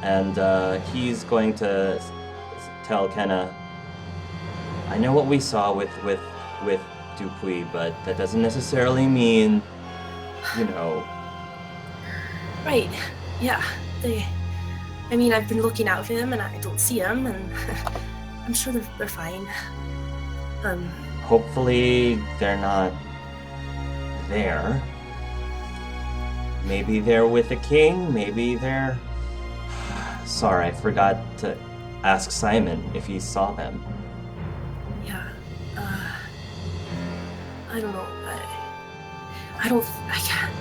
And he's going to tell Kenna, I know what we saw with Dupuis, but that doesn't necessarily mean, you know. Right. Yeah. I mean, I've been looking out for them, and I don't see them, and I'm sure they're fine. Hopefully they're not there. Maybe they're with the king. Maybe they're... Sorry, I forgot to ask Simon if he saw them. Yeah. I don't know. I can't.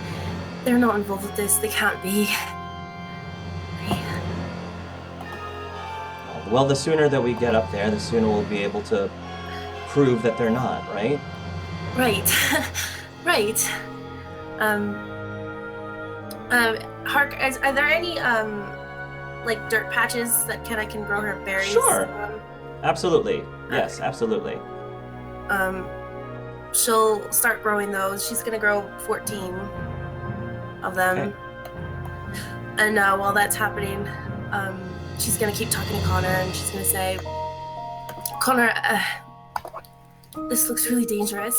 They're not involved with this. They can't be. Well, the sooner that we get up there, the sooner we'll be able to prove that they're not, right? Right. Right. Hark, are there any, like, dirt patches that I can grow her berries? Sure. Absolutely. Yes, absolutely. She'll start growing those. She's gonna grow 14 of them. Okay. And while that's happening, she's gonna keep talking to Connor, and she's gonna say, Connor, this looks really dangerous.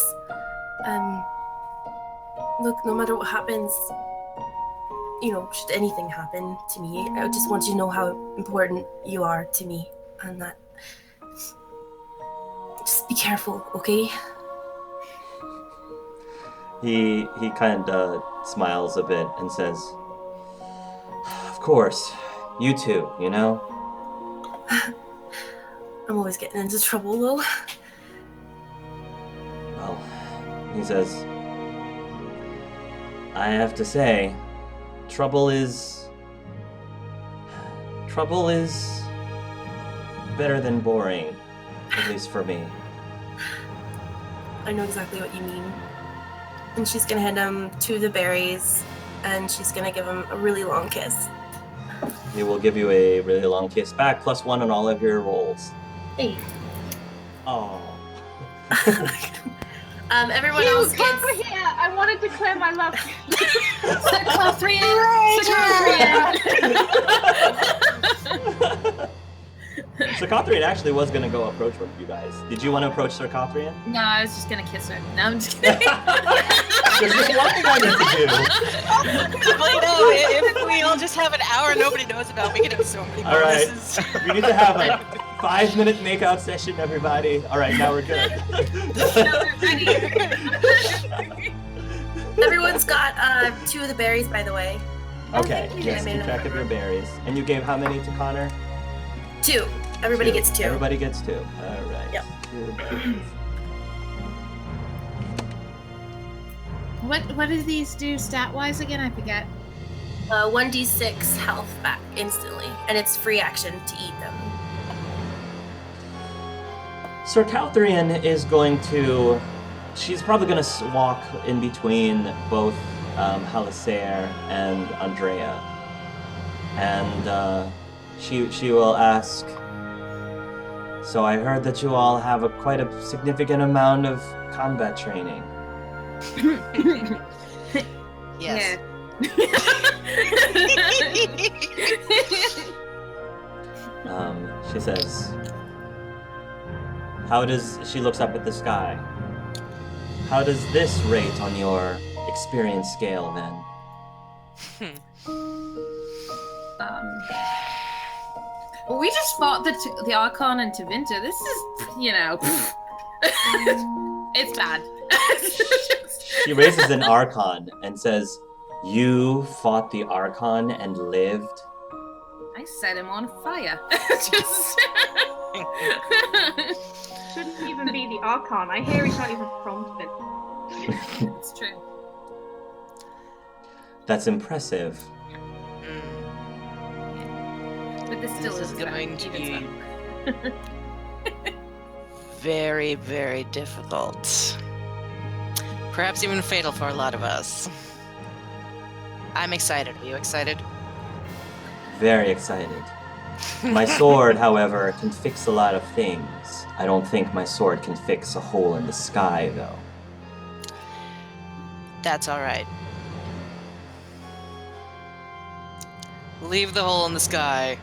Look, no matter what happens, should anything happen to me, I just want you to know how important you are to me, and that just be careful, okay? He kind of smiles a bit and says, of course, you too, you know? I'm always getting into trouble, though. Well, he says, I have to say, trouble is better than boring, at least for me. I know exactly what you mean. And she's gonna hand him 2 of the berries, and she's gonna give him a really long kiss. He will give you a really long kiss back, +1 on all of your rolls. Hey. Oh. Everyone else gets... over here! I wanted to declare my love. Sir Cothrian actually was going to go approach one of you guys. Did you want to approach Sir Cothrian? No, I was just going to kiss her. No, I'm just kidding. There's just one thing I need to do. Well, if we all just have an hour nobody knows about, we can have so many bonuses. All right. We need to have a 5-minute makeout session, everybody. All right, now we're good. Everyone's got 2 of the berries, by the way. Okay, yes, keep track of your berries. And you gave how many to Connor? 2. Everybody gets 2. Everybody gets 2. All right. Yep. What do these do stat-wise again? I forget. 1d6 health back instantly, and it's free action to eat them. Sir Cothrian is going to... She's probably going to walk in between both Halisair and Andrea. And she will ask, so I heard that you all have quite a significant amount of combat training. Yes. She says, she looks up at the sky. How does this rate on your experience scale then? Well, we just fought the Archon and Tevinter. This is, it's bad. She raises an Archon and says, you fought the Archon and lived? I set him on fire. Shouldn't even be the Archon. I hear he's not even from Tevinter. It's true. That's impressive. But this still is going to be very, very difficult. Perhaps even fatal for a lot of us. I'm excited. Are you excited? Very excited. My sword, however, can fix a lot of things. I don't think my sword can fix a hole in the sky, though. That's all right. Leave the hole in the sky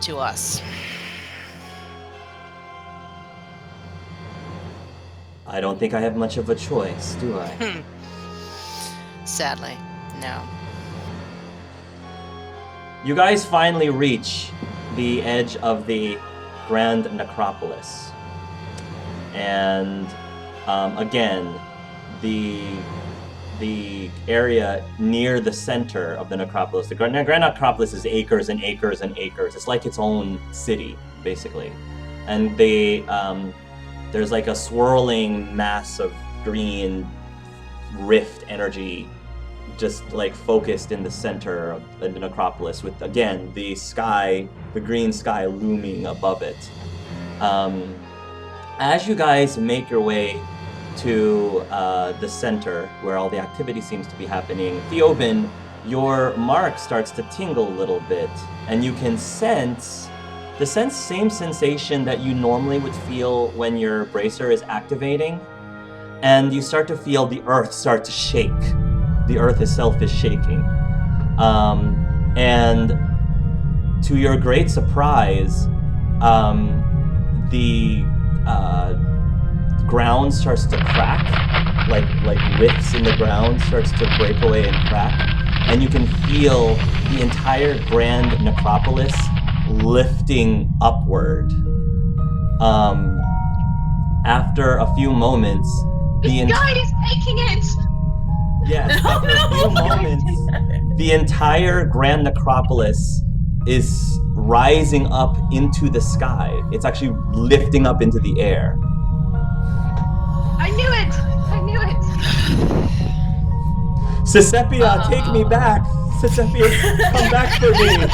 to us. I don't think I have much of a choice, do I? Sadly, no. You guys finally reach the edge of the Grand Necropolis. And again, the area near the center of the necropolis. The Grand Necropolis is acres and acres and acres. It's like its own city, basically. And there's like a swirling mass of green rift energy just like focused in the center of the necropolis with, again, the sky, the green sky looming above it. As you guys make your way to the center where all the activity seems to be happening, Theobin, your mark starts to tingle a little bit, and you can sense the same sensation that you normally would feel when your bracer is activating, and you start to feel the earth start to shake. The earth itself is shaking. And to your great surprise, the ground starts to crack, like rifts in the ground starts to break away and crack, and you can feel the entire Grand Necropolis lifting upward. After a few moments, The guy is taking it! yes, after a few moments, the entire Grand Necropolis is rising up into the sky. It's actually lifting up into the air. I knew it! I knew it! Sisepia, take me back! Sisepia, come back for me!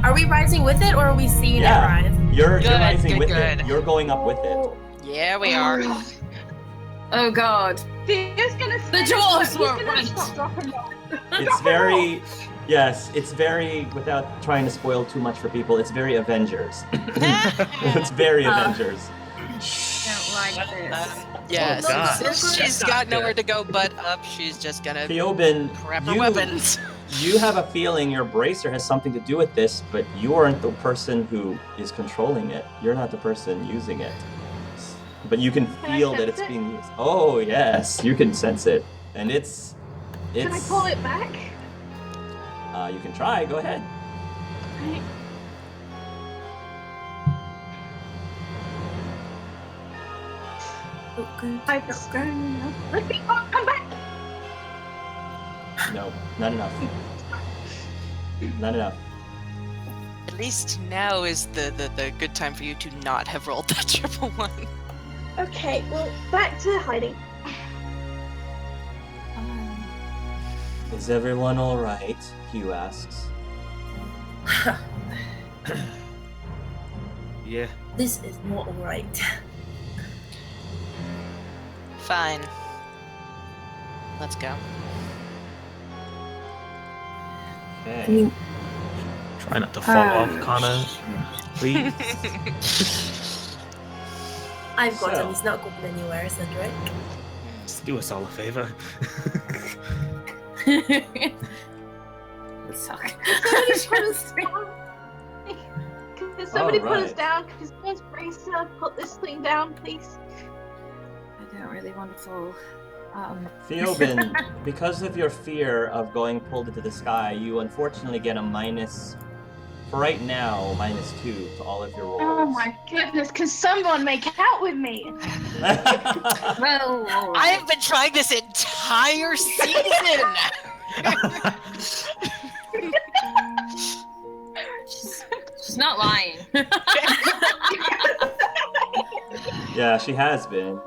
Are we rising with it, or are we seeing Yeah. it rise? You're Good, rising good, with good. it. You're going up with it. Yeah, we are. Oh god. Theo's gonna The dwarves were right. stop, drop, and roll. It's very, yes, it's very, without trying to spoil too much for people, it's very Avengers. It's very Avengers. Don't like this. Yes. Oh, God. She's got nowhere to go but up. She's just gonna Theobin, prep her weapons. you have a feeling your bracer has something to do with this, but you aren't the person who is controlling it. You're not the person using it. But you can I feel that sense it's it? being used. Oh, yes, you can sense it. And it's... Can I pull it back? You can try, go ahead. Right. I've gone. Let me come back! No, not enough. Not enough. At least now is the good time for you to not have rolled that triple one. Okay, well, back to hiding. Is everyone alright? Hugh asks. Yeah. This is not alright. Fine. Let's go. Okay. Try not to fall off, Connor. Please. I've got So- him. He's not going anywhere, Cedric. Just do us all a favor. Suck. Can somebody put us Alright. down? Because there's Bracer, put this thing down, please. I don't really want to fall. Theobin, because of your fear of going pulled into the sky, you unfortunately get a minus, for right now, -2 to all of your rolls. Oh my goodness, can someone make out with me? Well, I have been trying this entire season. she's not lying. Yeah, she has been.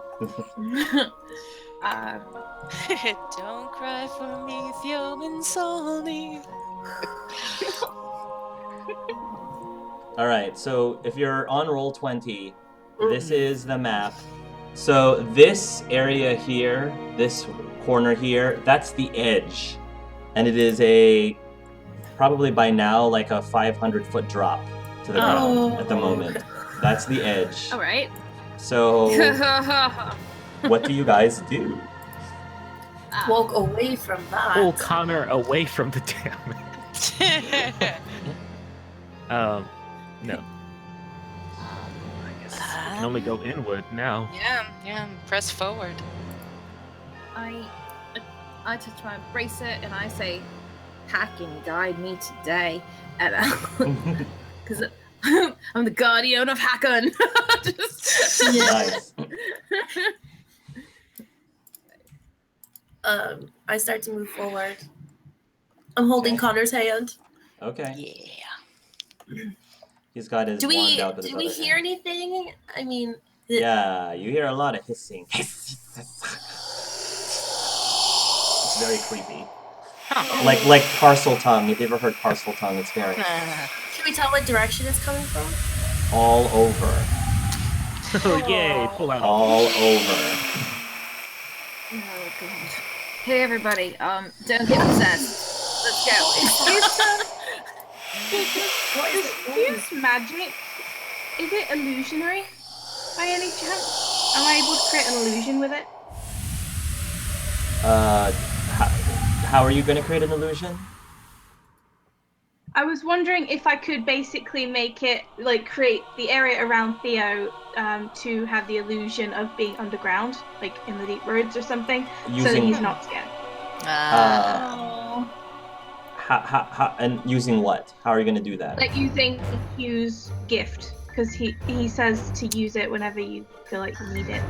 Don't cry for me, Theobin Salty. Alright, so if you're on roll 20, this is the map. So this area here, this corner here, that's the edge. And it is probably by now, like a 500-foot drop to the ground at the moment. That's the edge. All right. So what do you guys do? walk away from that. Pull Connor away from the damage. No. I guess we can only go inward now. Yeah, press forward. I touch my bracelet and I say, "Hack and guide me today," and because I'm the guardian of Hackon. Nice. I start to move forward. I'm holding Connor's hand. Okay. Yeah. He's got his Do wand out with his we other hear hand. anything? I mean, Yeah, you hear a lot of hissing. It's very creepy. Like parcel tongue. If you ever heard parcel tongue, it's very can we tell what direction it's coming from? all over. Oh, yay! Pull out. All over. Oh god. Hey everybody, don't get obsessed. Let's go. Is magic? Is it illusionary? By any chance? Am I able to create an illusion with it? How are you going to create an illusion? I was wondering if I could basically make it, like, create the area around Theo to have the illusion of being underground, like in the deep roads or something, so that he's not scared. How, and using what? How are you going to do that? Like using Hugh's gift, because he says to use it whenever you feel like you need it.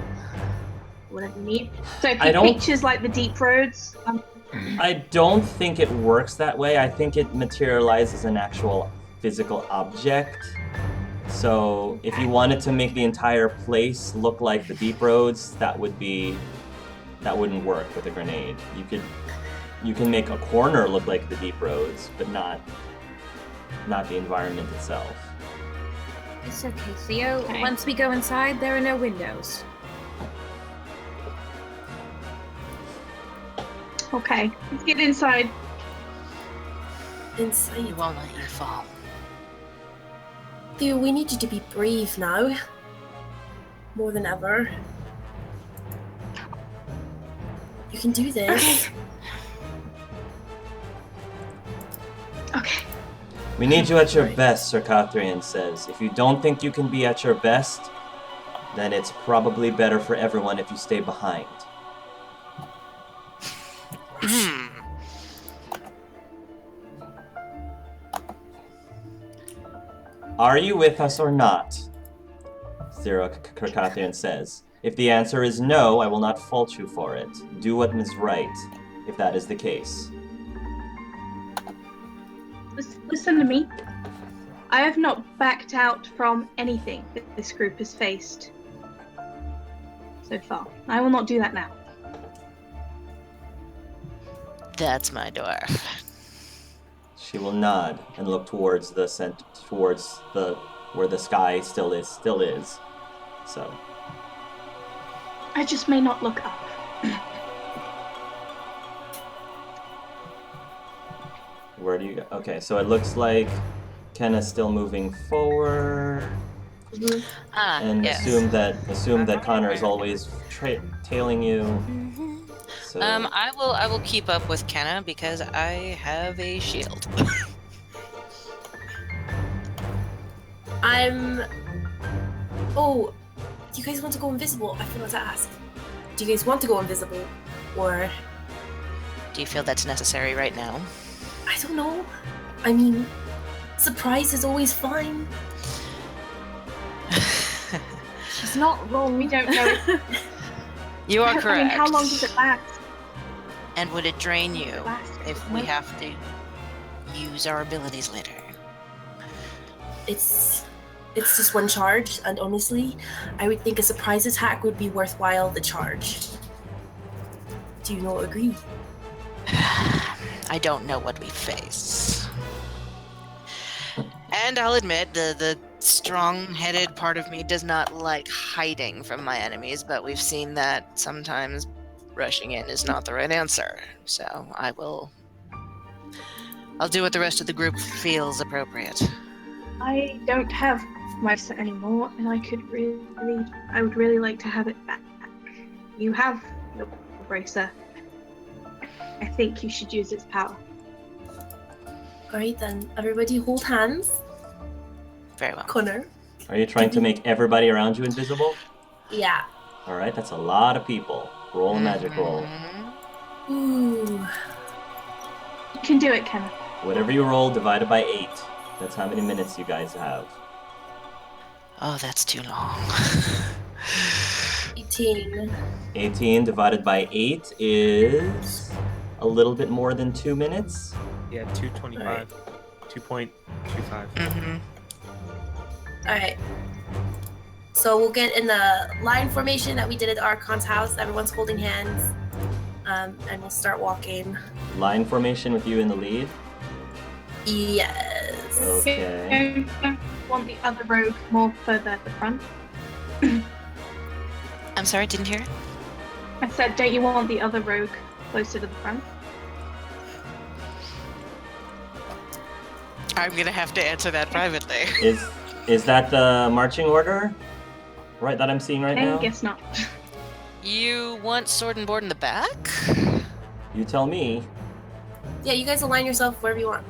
Whatever you need. So if he pictures like the deep roads. I don't think it works that way. I think it materializes an actual physical object. So if you wanted to make the entire place look like the deep roads, that wouldn't work with a grenade. You can make a corner look like the deep roads, but not the environment itself. It's okay, Theo. Okay. Once we go inside, there are no windows. Okay, let's get inside. Inside. We won't let you fall. Theo, we need you to be brave now. More than ever. You can do this. Okay. We need you at your best, Sir Cathrian says. If you don't think you can be at your best, then it's probably better for everyone if you stay behind. Are you with us or not? Zero Kirkathian says. If the answer is no, I will not fault you for it. Do what is right, if that is the case. Listen to me. I have not backed out from anything that this group has faced so far. I will not do that now. That's my dwarf. She will nod and look towards where the sky still is. So. I just may not look up. Where do you go? Okay, so it looks like Kenna's still moving forward. And yes. assume that Connor is always tailing you. So. I will keep up with Kenna because I have a shield. Oh, do you guys want to go invisible? I forgot to ask. Do you guys want to go invisible, or? Do you feel that's necessary right now? I don't know. I mean, surprise is always fine. She's not wrong. We don't know. You are correct. I mean, how long does it last? And would it drain you if we have to use our abilities later? It's just one charge, and honestly, I would think a surprise attack would be worthwhile the charge. Do you not agree? I don't know what we face. And I'll admit, the strong-headed part of me does not like hiding from my enemies, but we've seen that sometimes rushing in is not the right answer. So I'll do what the rest of the group feels appropriate. I don't have my set anymore, and I would really like to have it back. You have your bracer. I think you should use its power. Alright then, everybody hold hands. Very well. Connor. Are you trying to make everybody around you invisible? Yeah. All right, that's a lot of people. Roll a magic roll. Mhm. Ooh. You can do it, Kenneth. Whatever you roll divided by 8. That's how many minutes you guys have. Oh, that's too long. 18. 18 divided by 8 is a little bit more than 2 minutes. Yeah, 225. 2.25. Mm-hmm. Alright. So we'll get in the line formation that we did at Archon's house. Everyone's holding hands. And we'll start walking. Line formation with you in the lead. Yes. Okay. Want the other rogue more further at the front? I'm sorry, didn't hear it? I said, don't you want the other rogue closer to the front? I'm gonna have to answer that privately. Is that the marching order? Right, that I'm seeing right now? I guess not. You want sword and board in the back? You tell me. Yeah, you guys align yourself wherever you want.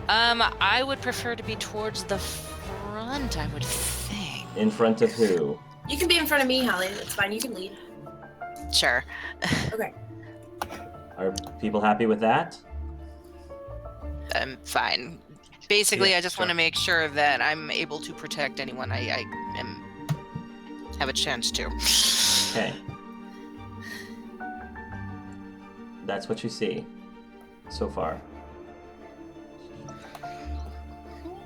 I would prefer to be towards the front, I would think. In front of who? You can be in front of me, Hallie. It's fine. You can lead. Sure. Okay. Are people happy with that? I'm fine. Basically, Yeah, I just sure. want to make sure that I'm able to protect anyone I have a chance to. Okay. That's what you see so far.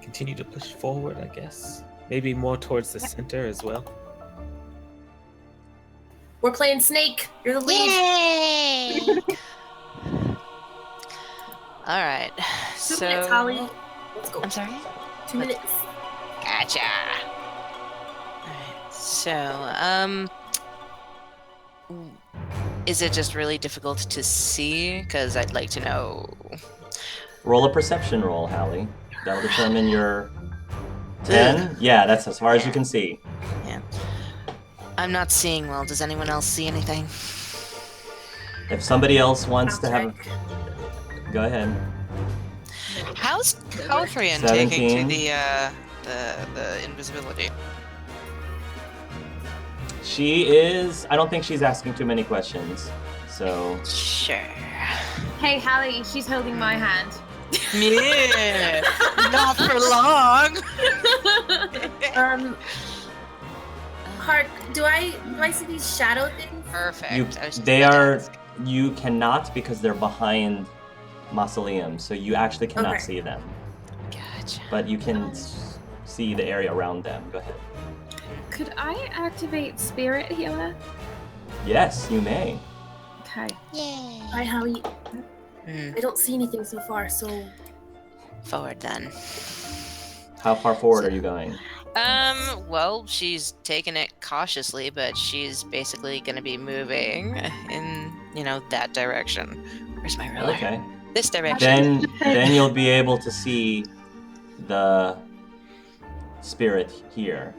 Continue to push forward, I guess. Maybe more towards the center as well. We're playing Snake. You're the lead. Yay! All right. 2 minutes, Holly. Let's go. I'm sorry? 2 minutes. Gotcha. Alright, so, is it just really difficult to see? Because I'd like to know. Roll a perception roll, Hallie. That'll determine your 10. Yeah, that's as far as you can see. I'm not seeing well. Does anyone else see anything? If somebody else wants to I'll have, check. go ahead. How's Cothrian taking 17. to the invisibility? She is. I don't think she's asking too many questions. So Sure. Hey, Hallie, she's holding my hand. Yeah. Not for long. Hark, do I see these shadow things? Perfect. you, I was just they about to are. ask. You cannot because they're behind mausoleum, so you actually cannot Okay. see them. Gotcha. But you can see the area around them. Go ahead. Could I activate Spirit Healer? Yes, you may. Okay. Yay. Hi, Hallie. Hmm. I don't see anything so far, so Forward then. How far forward are you going? Well, she's taking it cautiously, but she's basically gonna be moving in, that direction. Where's my ruler? Okay. This direction. Then you'll be able to see the spirit here.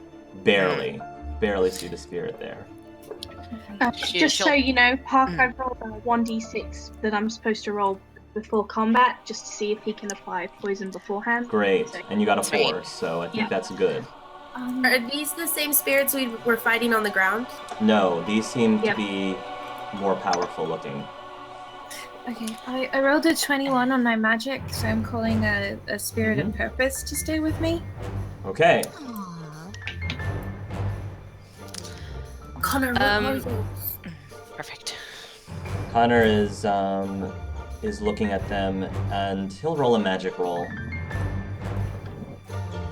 Barely see the spirit there. Just so you know, Park, I've rolled a 1d6 that I'm supposed to roll before combat, just to see if he can apply poison beforehand. Great. And you got a Sweet. 4, so I think Yeah. that's good. are these the same spirits we were fighting on the ground? No, these seem to Yep. be more powerful looking. Okay. I rolled a 21 on my magic, so I'm calling a Spirit of Purpose to stay with me. Okay. Aw, Connor, what are those? perfect. Connor is looking at them, and he'll roll a magic roll.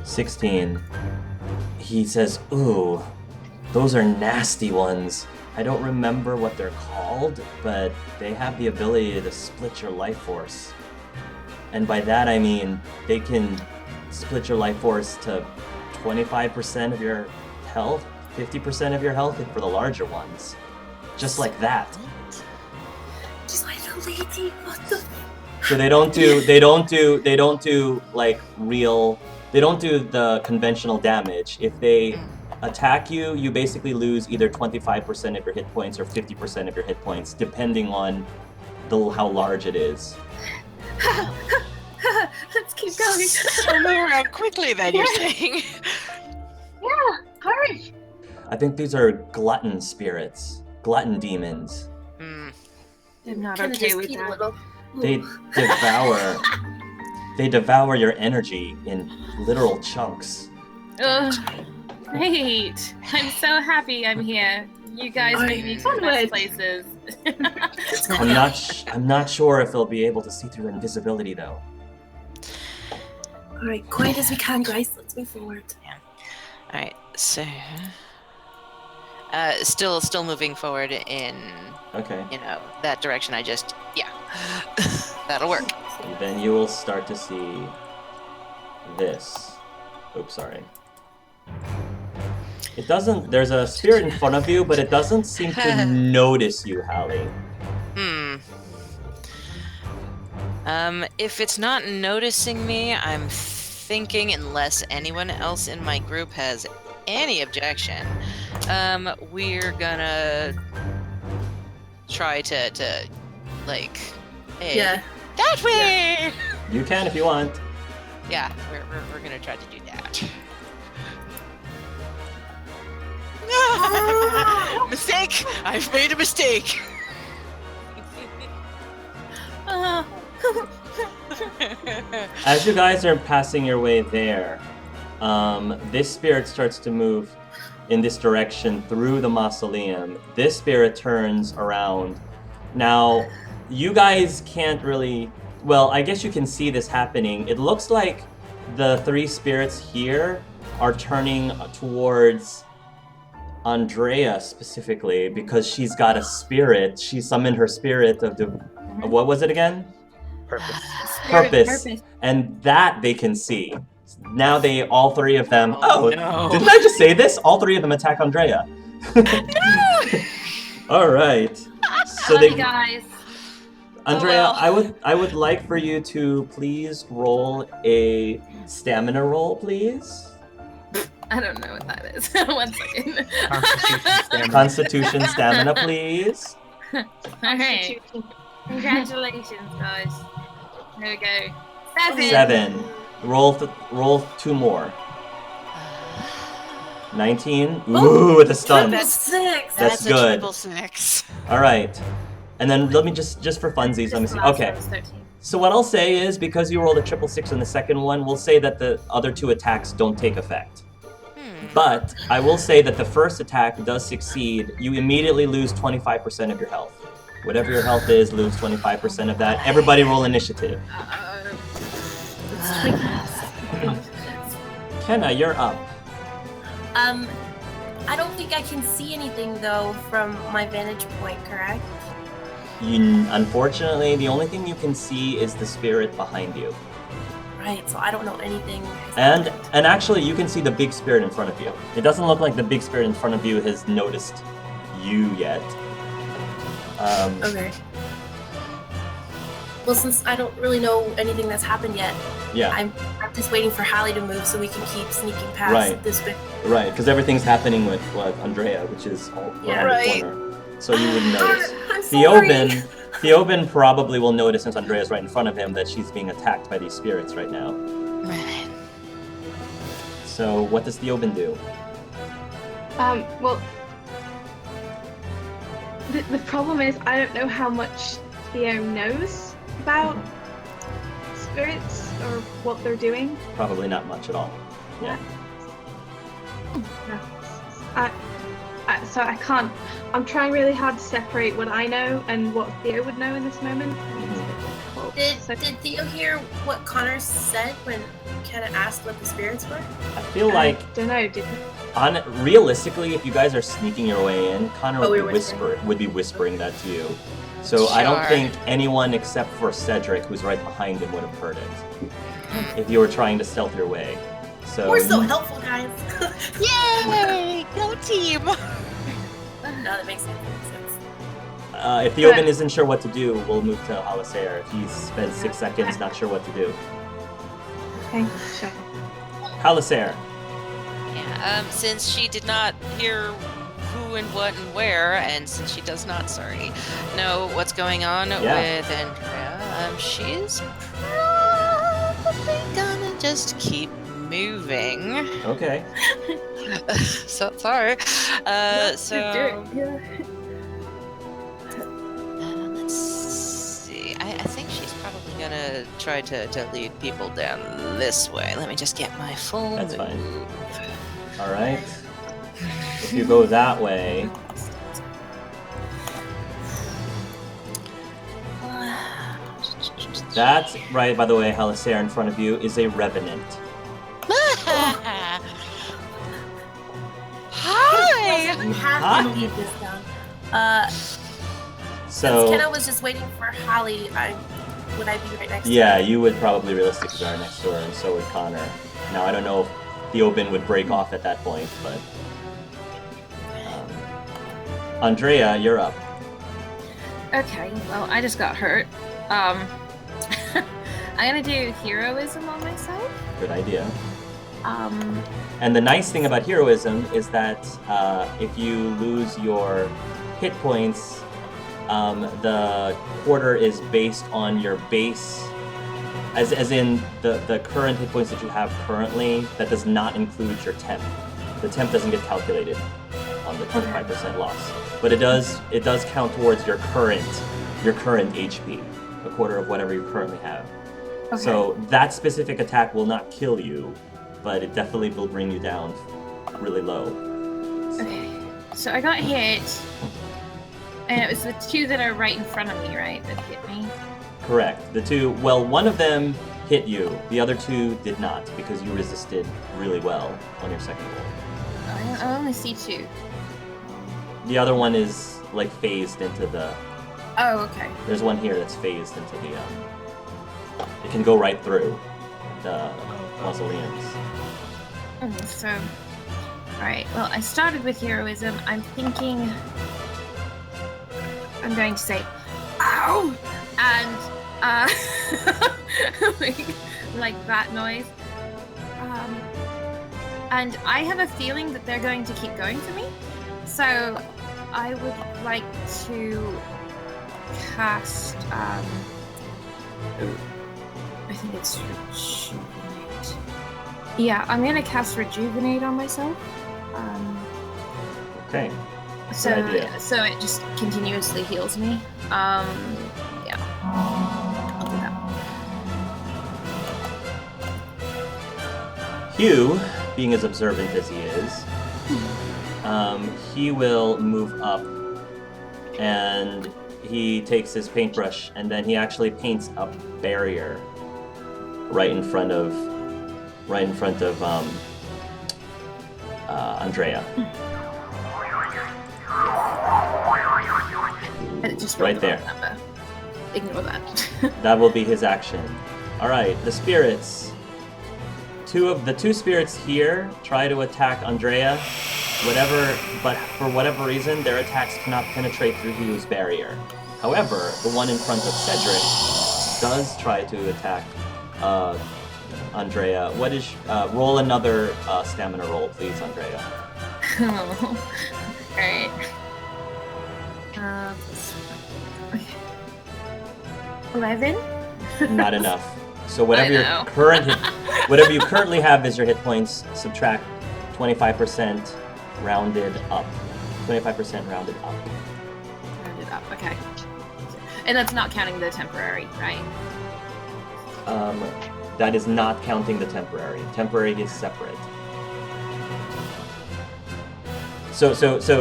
16. He says, "Ooh, those are nasty ones. I don't remember what they're called, but they have the ability to split your life force. And by that I mean they can split your life force to 25% of your health, 50% of your health for the larger ones. Just like that. She's like a lady. What the? So they don't do the conventional damage. If they attack you, you basically lose either 25% of your hit points or 50% of your hit points, depending on how large it is. Let's keep going. So move around quickly, then you're saying. Yeah, hurry. I think these are glutton spirits, glutton demons. Hmm. I'm not Kinda okay just with eat a that. little. They devour. They devour your energy in literal chunks. Ugh, great. I'm so happy I'm here. You guys make me to the best Onward. places. I'm not sure if they'll be able to see through invisibility though. All right, quiet as we can, guys. Let's move forward. All right. So, still moving forward in Okay. that direction. Yeah, that'll work. Then you will start to see this. Oops, sorry. It doesn't. There's a spirit in front of you, but it doesn't seem to notice you, Hallie. If it's not noticing me, I'm thinking, unless anyone else in my group has any objection, we're gonna try to like, hey, Yeah. that way. You can if you want. Yeah, we're gonna try to do that. Mistake! I've made a mistake. As you guys are passing your way there, this spirit starts to move in this direction through the mausoleum. This spirit turns around. Now, you guys can't really... Well, I guess you can see this happening. It looks like the three spirits here are turning towards Andrea specifically because she's got a spirit. She summoned her spirit of what was it again? Purpose. Purpose. And that they can see. Now all three of them... Oh, Oh, no. didn't I just say this? All three of them attack Andrea. All right. So Love you guys. Andrea, Oh, well. I would like for you to please roll a stamina roll, please. I don't know what that is. 1 second. Constitution stamina. Constitution stamina, please. Alright. Congratulations, guys. There we go. 7. 7. Roll 2 more. 19. Ooh, with a stun. Triple six. That's a good. 666. All right. And then let me just for funsies, let me see. Okay. So what I'll say is, because you rolled a 666 on the second one, we'll say that the other 2 attacks don't take effect. But I will say that the first attack does succeed. You immediately lose 25% of your health. Whatever your health is, lose 25% of that. Everybody roll initiative. Kenna, you're up. I don't think I can see anything though from my vantage point, correct? Unfortunately, the only thing you can see is the spirit behind you. Right, so I don't know anything. And actually, you can see the big spirit in front of you. It doesn't look like the big spirit in front of you has noticed you yet. Okay. Well, since I don't really know anything that's happened yet, Yeah. I'm just waiting for Hallie to move so we can keep sneaking past Right. this bit. Right, because everything's happening with Andrea, which is all Yeah. around Right. the corner. So you wouldn't notice. I'm sorry. Theoben probably will notice, since Andrea's right in front of him, that she's being attacked by these spirits right now. So what does Theoben do? Well, the problem is I don't know how much Theo knows about spirits or what they're doing. Probably not much at all. Yeah. So I can't. I'm trying really hard to separate what I know and what Theo would know in this moment. Did Theo hear what Connor said when Kenna asked what the spirits were? I feel like, don't know. realistically, if you guys are sneaking your way in, Connor Oh, would we're be whispering that to you. So I don't Sure. think anyone except for Cedric, who's right behind him, would have heard it. If you were trying to stealth your way. So We're so helpful, guys. Yay! Go team! No, that makes sense. if Theoben isn't sure what to do, we'll move to Alisair. If he spends 6 seconds not sure what to do. Okay, sure. Alisair. Yeah, since she did not hear who who and what and where, and since she does not, know what's going on with Andrea, she's probably gonna just keep moving. Okay. So sorry. Let's see. I think she's probably gonna try to lead people down this way. Let me just get my full That's fine. move. All right. If you go that way, that's right. By the way, Halisair in front of you is a revenant. Hi. Have to leave this down. So Kenna was just waiting for Holly. Would I be right next to yeah, her? you would probably realistically be next door, and so would Connor. Now I don't know if Theobin would break off at that point, but Andrea, you're up. Okay, well, I just got hurt. I'm gonna do heroism on myself. Good idea. Um, And the nice thing about heroism is that if you lose your hit points, the quarter is based on your base, as in the current hit points that you have currently. That does not include your temp. The temp doesn't get calculated on the 25% loss, but it does count towards your current HP, a quarter of whatever you currently have. okay. So that specific attack will not kill you, but it definitely will bring you down really low. Okay, so I got hit, and it was the two that are right in front of me, right, that hit me? Correct. The two, well, one of them hit you. The other two did not, because you resisted really well on your second roll. I only see two. The other one is like phased into the. Oh, okay. There's one here that's phased into the. It can go right through the mausoleums. So, alright, well, I started with heroism. I'm thinking I'm going to say, ow! And, like that noise. And I have a feeling that they're going to keep going for me. So, I would like to cast, I think it's Rejuvenate. Yeah, I'm gonna cast Rejuvenate on myself. Okay. So Good idea. so it just continuously heals me. Yeah. I'll do that. Hugh, being as observant as he is, he will move up, and he takes his paintbrush, and then he actually paints a barrier right in front of Andrea. And it just Right there. Number. Ignore that. That will be his action. All right, the spirits. The two spirits here try to attack Andrea. But for whatever reason, their attacks cannot penetrate through Hugh's barrier. However, the one in front of Cedric does try to attack Andrea. What is? Roll another stamina roll, please, Andrea. Oh. Alright. Okay. 11? Not enough. So whatever I your know. whatever you currently have as your hit points, subtract 25% rounded up. 25% rounded up. Rounded up, okay. And that's not counting the temporary, right? That is not counting the temporary. Temporary is separate. So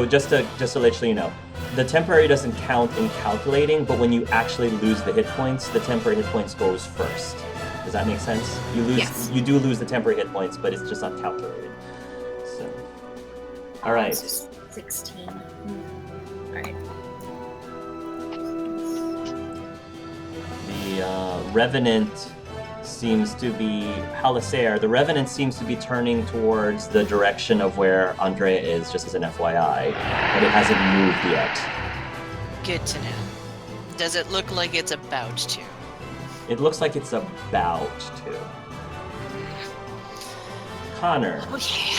just to let you know, the temporary doesn't count in calculating, but when you actually lose the hit points, the temporary hit points goes first. Does that make sense? Yes. You do lose the temporary hit points, but it's just not calculated. So, all right. So 16. Alright. The Revenant seems to be Halisair. The Revenant seems to be turning towards the direction of where Andrea is, just as an FYI, but it hasn't moved yet. Good to know. Does it look like it's about to? It looks like it's about to. Connor. Okay.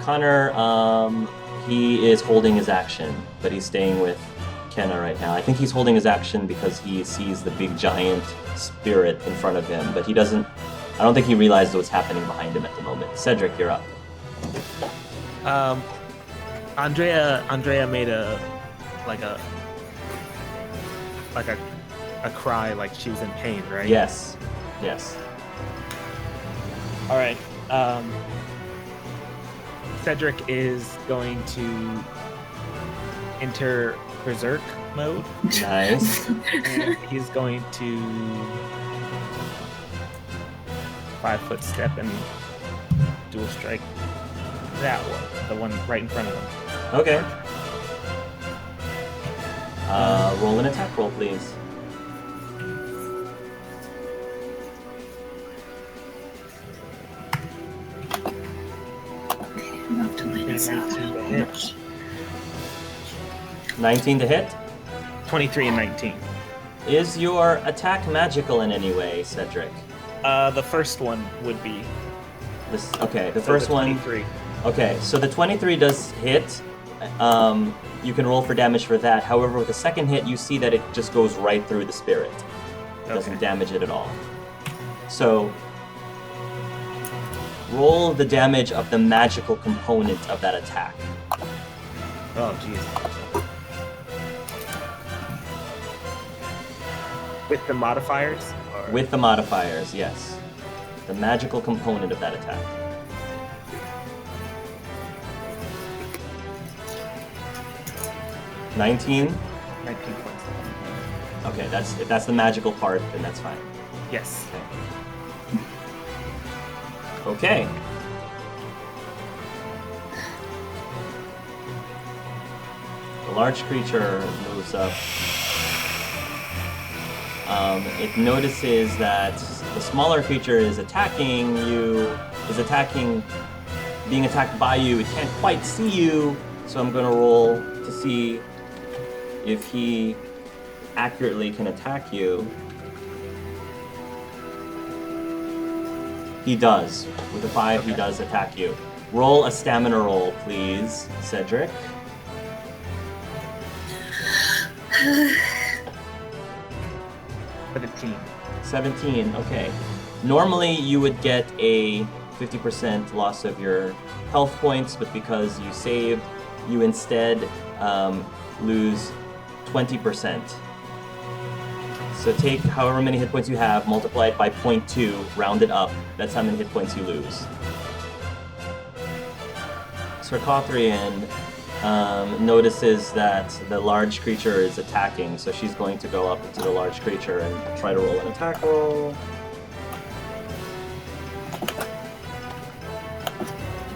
Connor, He is holding his action, but he's staying with Kenna right now. I think he's holding his action because he sees the big giant spirit in front of him, but he doesn't. I don't think he realizes what's happening behind him at the moment. Cedric, you're up. Andrea made a cry, like she was in pain, right? Yes. All right. Cedric is going to enter berserk mode. Nice. And he's going to 5-foot step and dual strike that one, the one right in front of him. Okay. Roll an attack roll, please. I'm off to line this out. 19 to hit. 23 and 19. Is your attack magical in any way, Cedric? The first one would be. The So first the one. 23. Okay, so the 23 does hit. You can roll for damage for that. However, with the second hit, you see that it just goes right through the spirit. It doesn't Okay. damage it at all. So, roll the damage of the magical component of that attack. Oh, jeez. With the modifiers? Or... With the modifiers, yes. The magical component of that attack. $19? 19 points. Okay, if that's the magical part, then that's fine. Yes. Okay. The large creature moves up. It notices that the smaller creature is attacking you, being attacked by you. It can't quite see you, so I'm gonna roll to see if he accurately can attack you. He does. With a 5, he does attack you. Roll a stamina roll, please, Cedric. 17, okay. Normally you would get a 50% loss of your health points, but because you saved, you instead lose 20%. So take however many hit points you have, multiply it by 0.2, round it up. That's how many hit points you lose. Sarkothrian notices that the large creature is attacking, so she's going to go up into the large creature and try to roll an attack roll.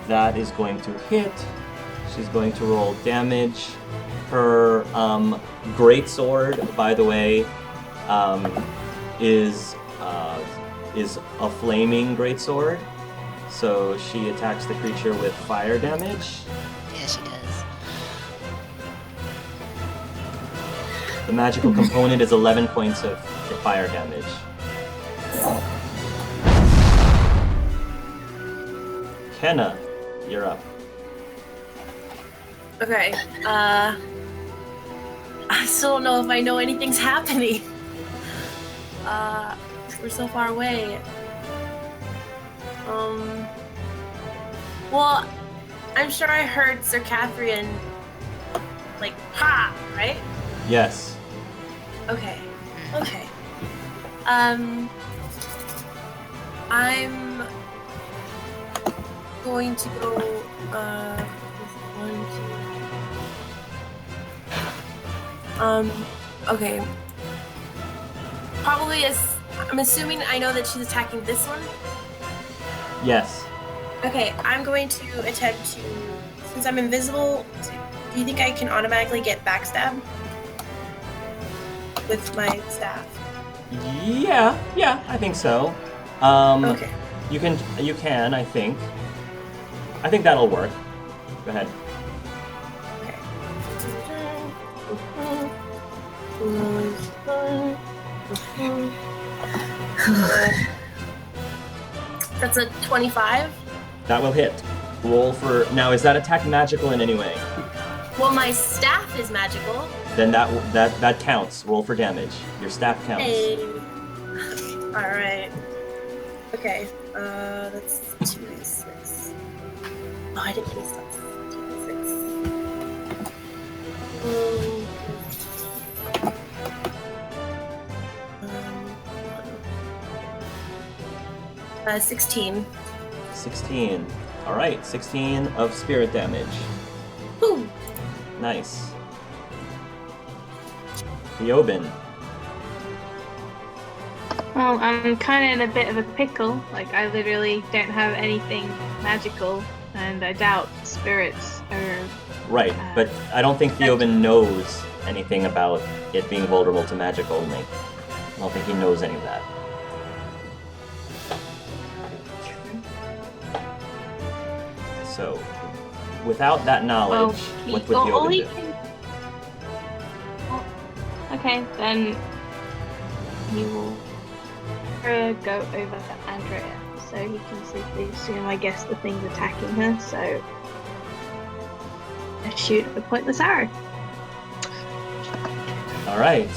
That is going to hit. She's going to roll damage. Her greatsword, by the way, is a flaming greatsword. So she attacks the creature with fire damage. Yeah, she does. The magical component is 11 points of fire damage. Kenna, you're up. Okay. I still don't know if I know anything's happening. We're so far away. Well, I'm sure I heard Sir Catherine, like, ha, right? Yes. Okay. I'm going to go, okay. Probably I'm assuming I know that she's attacking this one. Yes. Okay, I'm going to attempt to, since I'm invisible, do you think I can automatically get backstab with my staff? Yeah, I think so. Okay. You can, I think. I think that'll work. Go ahead. That's a 25. That will hit. roll for... Now, is that attack magical in any way? Well, my staff is magical. Then that counts. Roll for damage. Your staff counts. Hey. Alright. Okay. That's 2d6. Oh, I didn't use that. 2d6. 16. 16. Alright, 16 of spirit damage. Boom. Nice. Theobin. Well, I'm kind of in a bit of a pickle. Like, I literally don't have anything magical, and I doubt spirits are... Right, but I don't think Theobin knows anything about it being vulnerable to magic only. I don't think he knows any of that. So, without that knowledge, what would Theobin do? Okay, then he will go over to Andrea, so he can safely assume, I guess, the thing's attacking her, so I shoot a pointless arrow. Alright.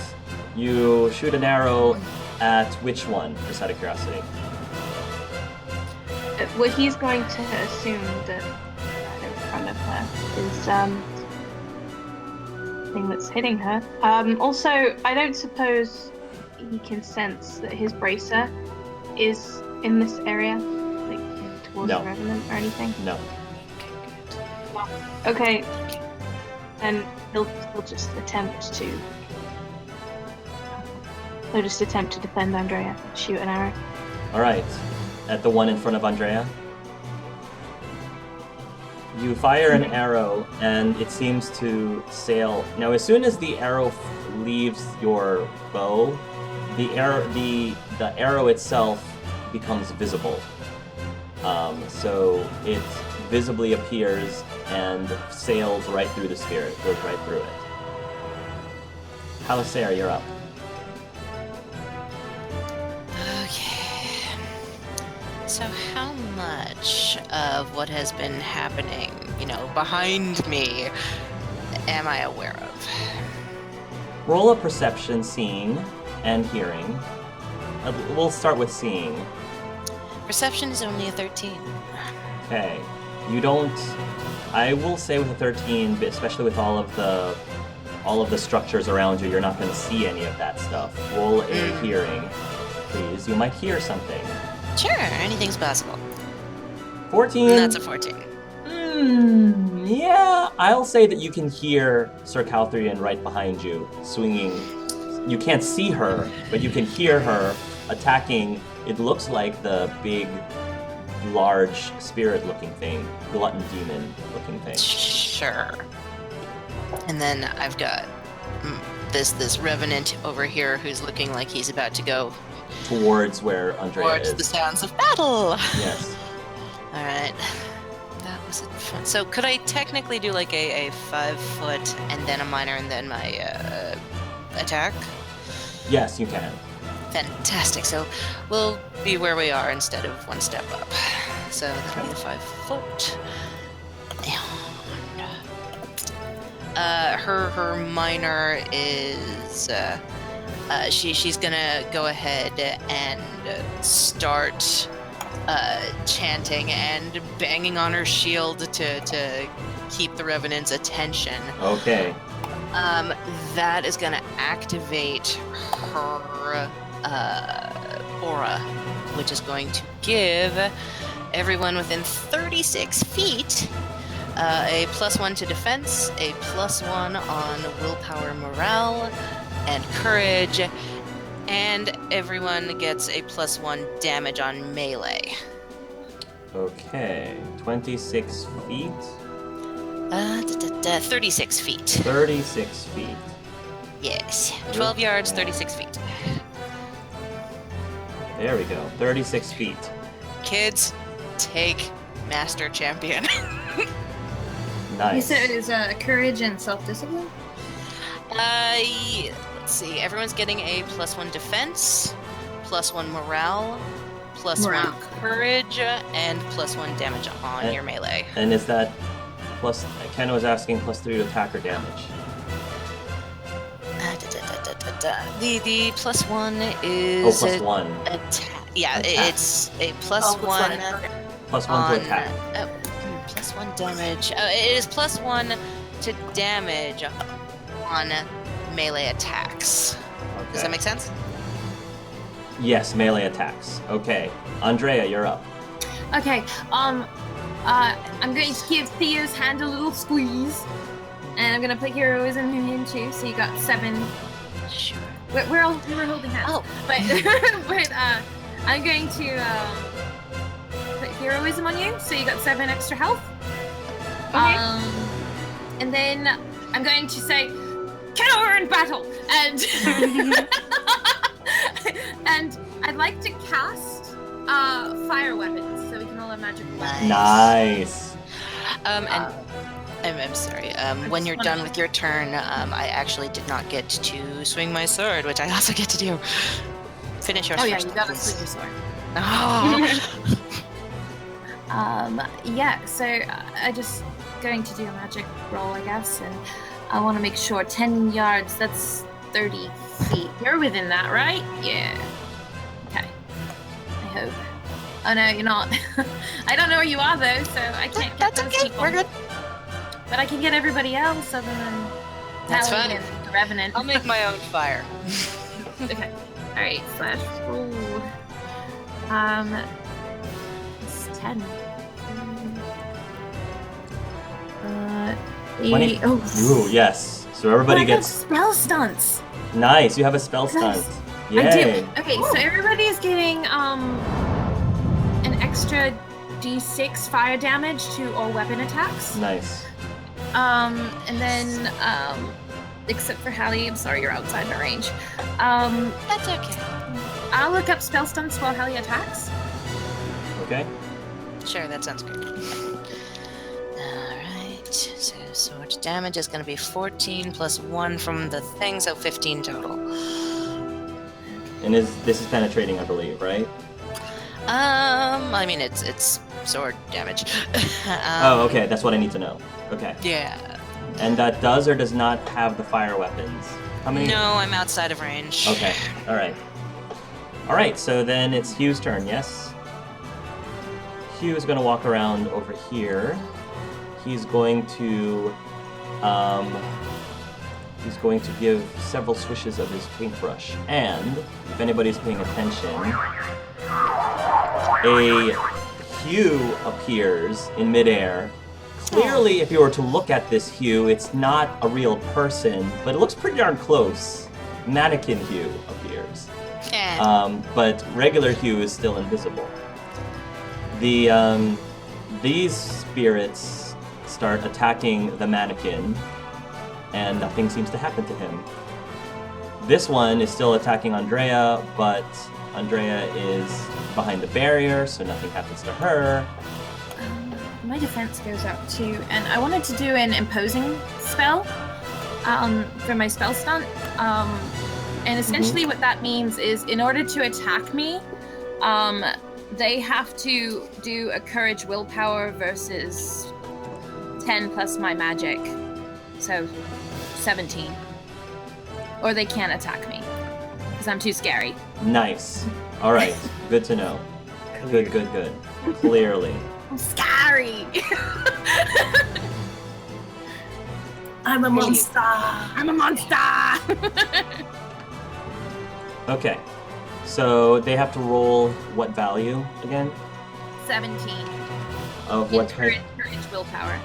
You shoot an arrow at which one, just out of curiosity? Well, he's going to assume that right in front of her is thing that's hitting her. Also, I don't suppose he can sense that his bracer is in this area, like towards the Revenant or anything? No. Okay. And he'll just attempt to defend Andrea, shoot an arrow. Alright. At the one in front of Andrea. You fire an arrow, and it seems to sail. Now, as soon as the arrow leaves your bow, the arrow itself becomes visible. So it visibly appears and sails right through the spirit, goes right through it. Halisera, you're up. Okay. So how much of what has been happening, behind me, am I aware of? Roll a perception, seeing, and hearing. We'll start with seeing. Perception is only a 13. Okay. You don't... I will say with a 13, especially with all of the structures around you, you're not going to see any of that stuff. Roll a hearing, please. You might hear something. Sure, anything's possible. 14. That's a 14. Yeah, I'll say that you can hear Sir Calthrian right behind you, swinging. You can't see her, but you can hear her attacking. It looks like the big, large spirit-looking thing, glutton demon-looking thing. Sure. And then I've got this revenant over here who's looking like he's about to go towards where Andrea towards is. the sounds of battle. Yes. All right. That was fun. So could I technically do like a 5 foot and then a minor and then my attack? Yes, you can. Fantastic. So we'll be where we are instead of one step up. So that'll be the 5 foot. And her minor is she's gonna go ahead and start chanting and banging on her shield to keep the Revenant's attention. Okay. That is gonna activate her aura, which is going to give everyone within 36 feet a +1 to defense, a +1 on willpower, morale, and courage, and everyone gets a +1 damage on melee. Okay, 26 feet? 36 feet. 36 feet. Yes. 12 yards, 36 feet. There we go, 36 feet. Kids, take Master Champion. Nice. You said it was courage and self-discipline? Let's see. Everyone's getting a +1 defense, +1 morale, plus Morale. 1 courage and plus 1 damage on your melee. And is that plus? Ken was asking +3 to attack or damage. The plus 1 is Oh, +1. attack. Yeah, Attack. it's a plus Oh, 1 okay. +1 on to attack. plus 1 damage. It is plus 1 to damage on melee attacks. Okay. Does that make sense? Yes, melee attacks. Okay, Andrea, you're up. Okay, I'm going to give Theo's hand a little squeeze, and I'm gonna put heroism in him too. So you got 7. Sure. We were holding hands. Oh. But I'm going to put heroism on you, so you got 7 extra health. Okay. And then I'm going to say, "Get over in battle," and and I'd like to cast fire weapons, so we can all have magic weapons. Nice. And I'm sorry. When you're done with your turn, I actually did not get to swing my sword, which I also get to do. Finish yours Oh yeah, first, you gotta please. swing your sword. Oh. Yeah, so I just going to do a magic roll, I guess, and I want to make sure 10 yards, that's 30 feet. You're within that, right? Yeah. Okay. I hope. Oh no, you're not. I don't know where you are though, so I can't get That's those okay. people. We're good. But I can get everybody else other than That's Tally fine. and the Revenant. I'll make my own fire. Okay. Alright, slash roll. It's 10. 20. Oh, Ooh, yes. So everybody I have gets spell stunts. nice. You have a spell stunt. Nice. Yay. I do. Okay, so everybody is getting an extra d6 fire damage to all weapon attacks. Nice. And then except for Hallie, I'm sorry, you're outside my range. That's okay. I'll look up spell stunts while Hallie attacks. Okay. Sure, that sounds good. Alright, so sword damage is going to be 14 plus 1 from the thing, so 15 total. And this is penetrating, I believe, right? I mean, it's sword damage. Oh, okay. That's what I need to know. Okay. Yeah. And that does or does not have the fire weapons. How many? No, I'm outside of range. Okay. All right. All right. So then it's Hugh's turn. Yes. Hugh is going to walk around over here. He's going to give several swishes of his paintbrush. And if anybody's paying attention, a hue appears in midair. Clearly, if you were to look at this hue, it's not a real person, but it looks pretty darn close. Mannequin hue appears. But regular hue is still invisible. These spirits start attacking the mannequin, and nothing seems to happen to him. This one is still attacking Andrea, but Andrea is behind the barrier, so nothing happens to her. My defense goes up too, and I wanted to do an imposing spell for my spell stunt. And essentially what that means is in order to attack me, they have to do a courage willpower versus 10 plus my magic. So 17. Or they can't attack me because I'm too scary. Nice. All right. Good to know. Good. Clearly. I'm scary. I'm a monster. I'm a monster. Okay. So they have to roll what value again? 17. Of In what type? courage willpower.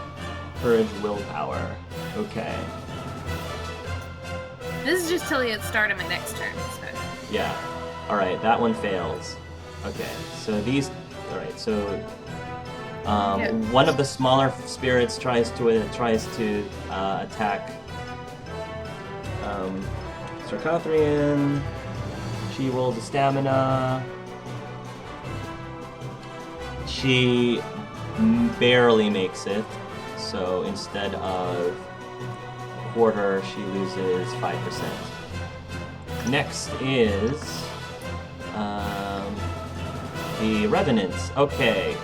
Courage willpower. Okay. This is just till the start of my next turn. So. Yeah. All right. That one fails. Okay. So these. All right. So one of the smaller spirits tries to attack Sarkothrian. She rolls a stamina. She barely makes it. So instead of a quarter, she loses 5%. Next is the revenants. Okay.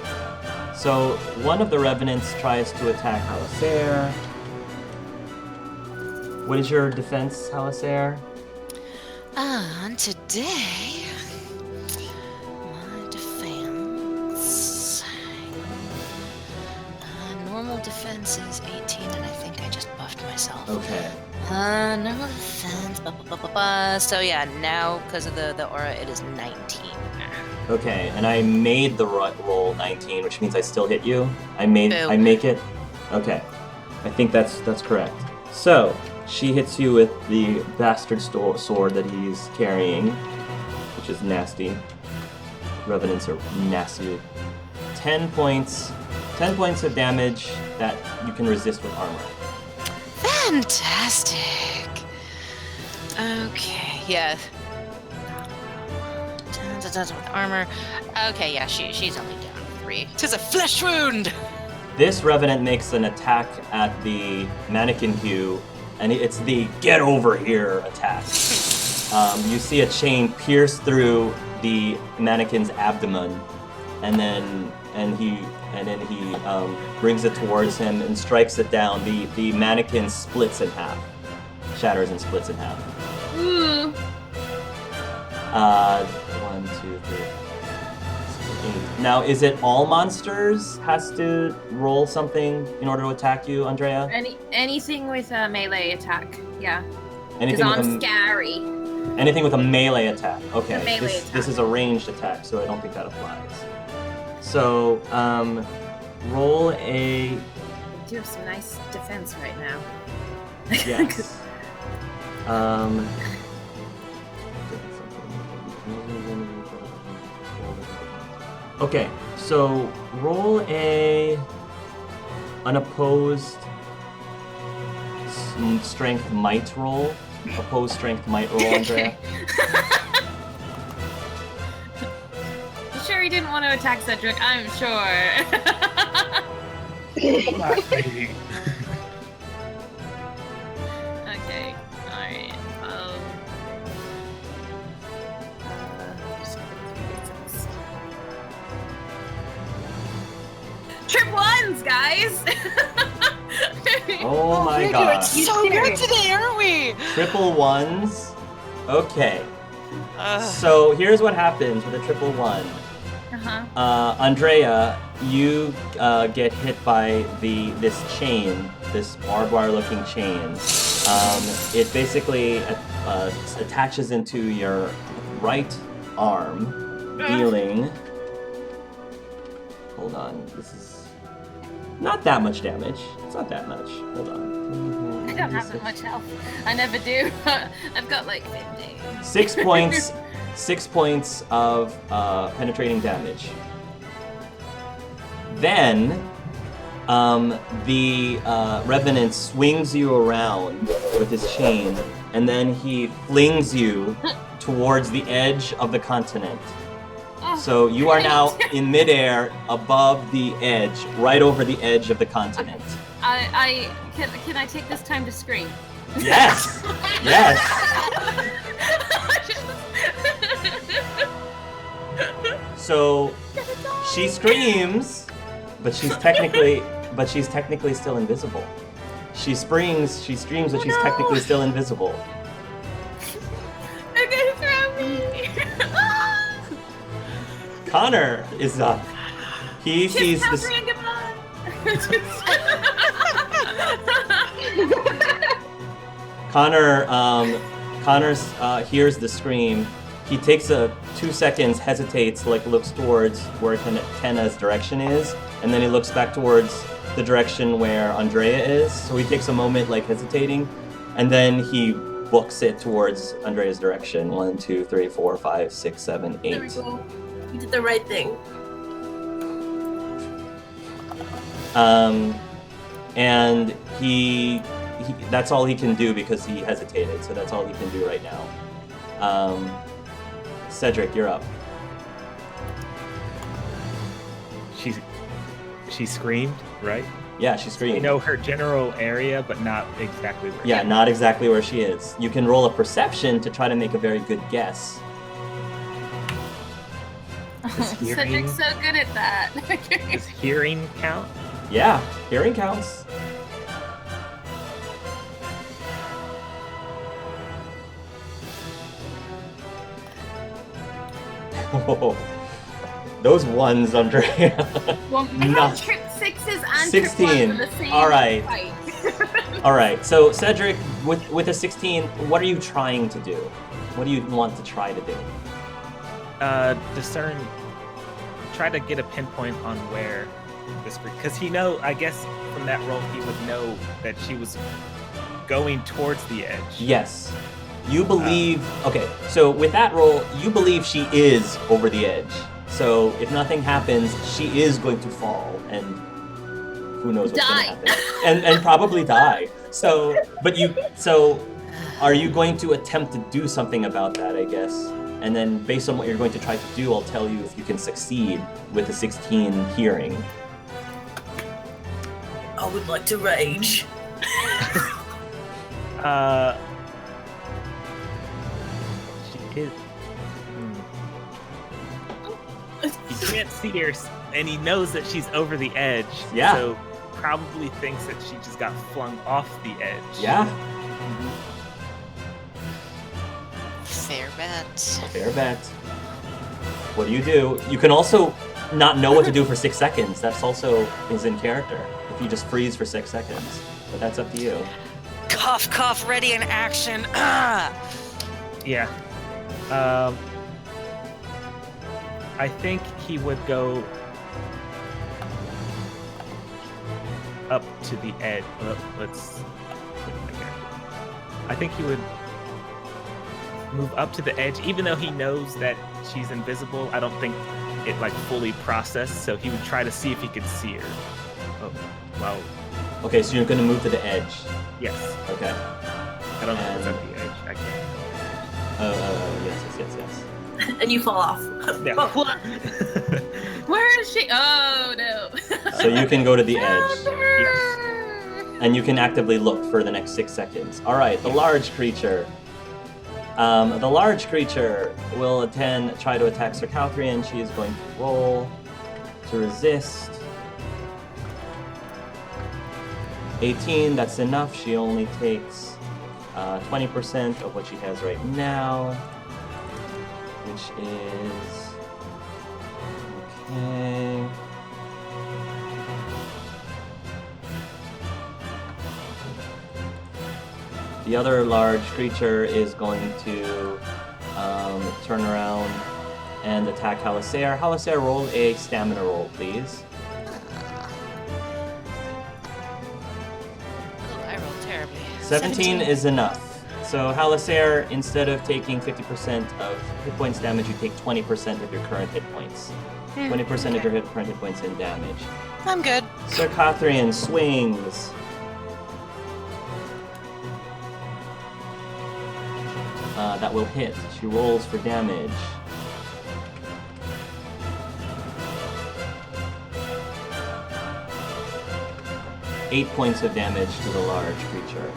So one of the revenants tries to attack Halasair. What is your defense, Halasair? Today, my defense. Normal defense is 18, and I think I just buffed myself. Okay. Normal defense. So yeah, now because of the aura, it is 19. Okay, and I made the roll 19, which means I still hit you. I make it. Okay, I think that's correct. So she hits you with the bastard sword that he's carrying, which is nasty. Revenants are nasty. 10 points of damage that you can resist with armor. Fantastic. Okay, yeah. With armor. Okay, yeah, she's only down 3. 'Tis a flesh wound. This revenant makes an attack at the mannequin queue, and it's the "get over here" attack. You see a chain pierce through the mannequin's abdomen, and then he brings it towards him and strikes it down. The mannequin splits in half, shatters and splits in half. Ooh. 1, 2, 3, 8. Now, is it all monsters has to roll something in order to attack you, Andrea? Anything with a melee attack, yeah. Anything Because with I'm scary. Anything with a melee attack. Okay. A melee attack. This is a ranged attack, so I don't think that applies. So, roll a. I do have some nice defense right now. Yes. Okay, so roll an opposed strength might roll. Opposed strength might roll, Andrea. You sure he didn't want to attack Cedric? I'm sure. Okay, alright. Trip ones, guys! Oh my god. So good today, aren't we? Triple ones. Okay. So here's what happens with a triple one. Andrea, you get hit by this chain, this barbed wire looking chain. It basically attaches into your right arm, dealing. Hold on, this is not that much damage. It's not that much. Hold on. I don't have that much health. I never do. I've got like 50. 6 points. 6 points of penetrating damage. Then the Revenant swings you around with his chain, and then he flings you towards the edge of the continent. So you are now in midair above the edge, right over the edge of the continent. Can I take this time to scream? Yes! Yes! So she screams, but she's technically still invisible. She screams, but she's technically still invisible. They're gonna throw me! Connor is up. He sees this. Connor hears the scream. He takes 2 seconds, hesitates, looks towards where Kenna's direction is, and then he looks back towards the direction where Andrea is. So he takes a moment, hesitating, and then he books it towards Andrea's direction. 1, 2, 3, 4, 5, 6, 7, 8. There we go. You did the right thing. And he that's all he can do because he hesitated, so that's all he can do right now. Cedric, you're up. She screamed, right? Yeah, she screamed. You know her general area, but not exactly where. Yeah, not exactly where she is. You can roll a perception to try to make a very good guess. Does hearing, Cedric's so good at that. does hearing count? Yeah, hearing counts. Whoa. Those ones, Andrea. Well, No. trip sixes and 16. trip ones are the same All right. fight. All right. So Cedric, with a 16, what are you trying to do? What do you want to try to do? Discern. Try to get a pinpoint on where this, because I guess from that roll he would know that she was going towards the edge. Yes. You believe. Okay. So with that roll, you believe she is over the edge. So if nothing happens, she is going to fall, and who knows what's going to happen, and probably die. So are you going to attempt to do something about that? I guess, and then based on what you're going to try to do, I'll tell you if you can succeed with a 16 hearing. I would like to rage. She is. He can't see her, and he knows that she's over the edge. Yeah. So probably thinks that she just got flung off the edge. Yeah. Fair bet. Fair bet. What do? You can also not know what to do for 6 seconds. That's also is in character. If you just freeze for 6 seconds, but that's up to you. Cough, cough, ready in action. Ah! Yeah. I think he would go up to the edge. Let's put it here. I think he would move up to the edge, even though he knows that she's invisible. I don't think it fully processed, so he would try to see if he could see her. Oh, well. Okay, so you're going to move to the edge. Yes. Okay. I don't know if it's at the edge. I can't. Oh, yes. And you fall off. Yeah. Where is she? Oh no. So you can go to the edge. Yes. And you can actively look for the next 6 seconds. All right, the large creature. The large creature will try to attack Sir Calthrian. She is going to roll to resist. 18, that's enough. She only takes 20% of what she has right now, which is... Okay... The other large creature is going to turn around and attack Halasair. Halasair, roll a stamina roll, please. Oh, I rolled terribly. 17 is enough. So Halasair, instead of taking 50% of hit points damage, you take 20% of your current hit points. 20% of your current hit points in damage. I'm good. Sir Calthrian swings. That will hit. She rolls for damage. Eight points of damage to the large creature.